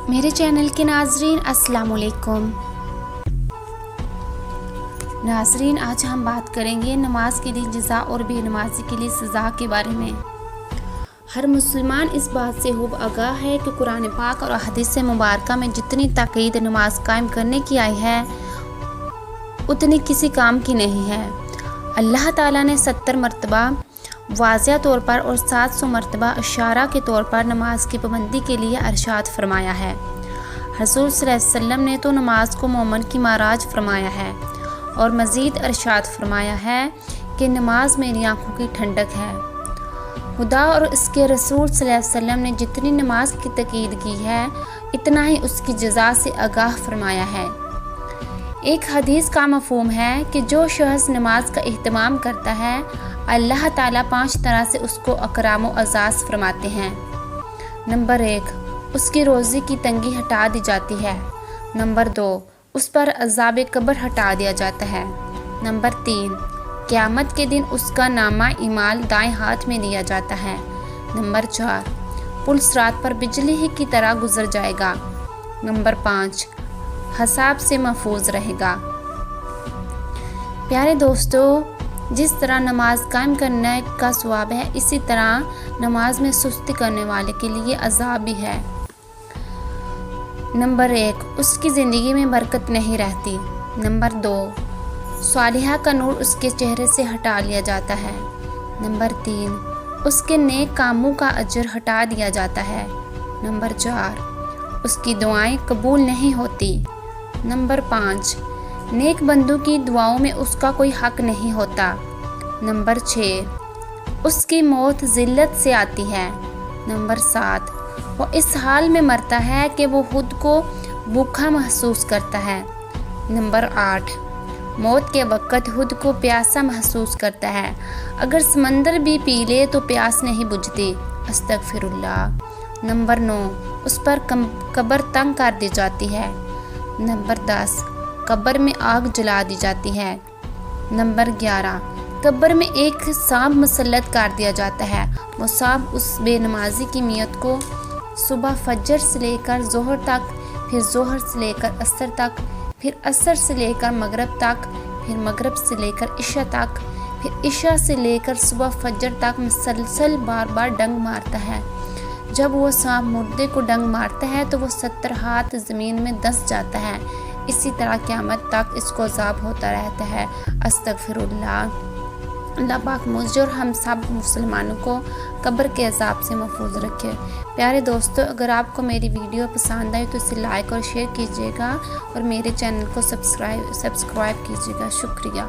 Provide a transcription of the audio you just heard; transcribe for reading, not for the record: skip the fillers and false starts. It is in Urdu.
میرے چینل کے ناظرین السلام علیکم۔ ناظرین، آج ہم بات کریں گے نماز کے لیے جزا اور بے نمازی کے لیے سزا کے بارے میں۔ ہر مسلمان اس بات سے خوب آگاہ ہے کہ قرآن پاک اور احادیث مبارکہ میں جتنی تاکید نماز قائم کرنے کی آئی ہے اتنی کسی کام کی نہیں ہے۔ اللہ تعالیٰ نے 70 مرتبہ واضح طور پر اور 700 مرتبہ اشارہ کے طور پر نماز کی پابندی کے لیے ارشاد فرمایا ہے۔ حضور صلی اللہ علیہ وسلم نے تو نماز کو مومن کی معراج فرمایا ہے اور مزید ارشاد فرمایا ہے کہ نماز میری آنکھوں کی ٹھنڈک ہے۔ خدا اور اس کے رسول صلی اللہ علیہ وسلم نے جتنی نماز کی تاکید کی ہے اتنا ہی اس کی جزا سے آگاہ فرمایا ہے۔ ایک حدیث کا مفہوم ہے کہ جو شخص نماز کا اہتمام کرتا ہے اللہ تعالیٰ 5 طرح سے اس کو اکرام و اعزاز فرماتے ہیں۔ نمبر 1، اس کی روزی کی تنگی ہٹا دی جاتی ہے۔ نمبر 2، اس پر عذاب قبر ہٹا دیا جاتا ہے۔ نمبر 3، قیامت کے دن اس کا نامہ اعمال دائیں ہاتھ میں دیا جاتا ہے۔ نمبر 4، پل صراط پر بجلی ہی کی طرح گزر جائے گا۔ نمبر 5، حساب سے محفوظ رہے گا۔ پیارے دوستو، جس طرح نماز قائم کرنے کا ثواب ہے اسی طرح نماز میں سستی کرنے والے کے لیے عذاب بھی ہے۔ نمبر 1، اس کی زندگی میں برکت نہیں رہتی۔ نمبر 2، صالحہ کا نور اس کے چہرے سے ہٹا لیا جاتا ہے۔ نمبر 3، اس کے نیک کاموں کا اجر ہٹا دیا جاتا ہے۔ نمبر 4، اس کی دعائیں قبول نہیں ہوتی۔ نمبر 5، نیک بندوں کی دعاؤں میں اس کا کوئی حق نہیں ہوتا۔ نمبر 6، اس کی موت ذلت سے آتی ہے۔ نمبر 7، وہ اس حال میں مرتا ہے کہ وہ خود کو بھوکا محسوس کرتا ہے۔ نمبر 8، موت کے وقت خود کو پیاسا محسوس کرتا ہے، اگر سمندر بھی پی لے تو پیاس نہیں بجھتی، استغفر اللہ۔ نمبر 9، اس پر قبر تنگ کر دی جاتی ہے۔ نمبر 10، قبر میں آگ جلا دی جاتی ہے۔ نمبر 11، قبر میں ایک سانپ مسلط کر دیا جاتا ہے۔ وہ سانپ اس بے نمازی کی میت کو صبح فجر سے لے کر ظہر تک، پھر ظہر سے لے کر عصر تک، پھر عصر سے لے کر مغرب تک، پھر مغرب سے لے کر عشاء تک، پھر عشاء سے لے کر صبح فجر تک مسلسل بار بار ڈنگ مارتا ہے۔ جب وہ سانپ مردے کو ڈنگ مارتا ہے تو وہ 70 ہاتھ زمین میں دس جاتا ہے۔ اسی طرح قیامت تک اس کو عذاب ہوتا رہتا ہے، استغفر اللہ۔ اللہ پاک مجھے اور ہم سب مسلمانوں کو قبر کے عذاب سے محفوظ رکھے۔ پیارے دوستو، اگر آپ کو میری ویڈیو پسند آئی تو اسے لائک اور شیئر کیجیے گا اور میرے چینل کو سبسکرائب کیجیے گا۔ شکریہ۔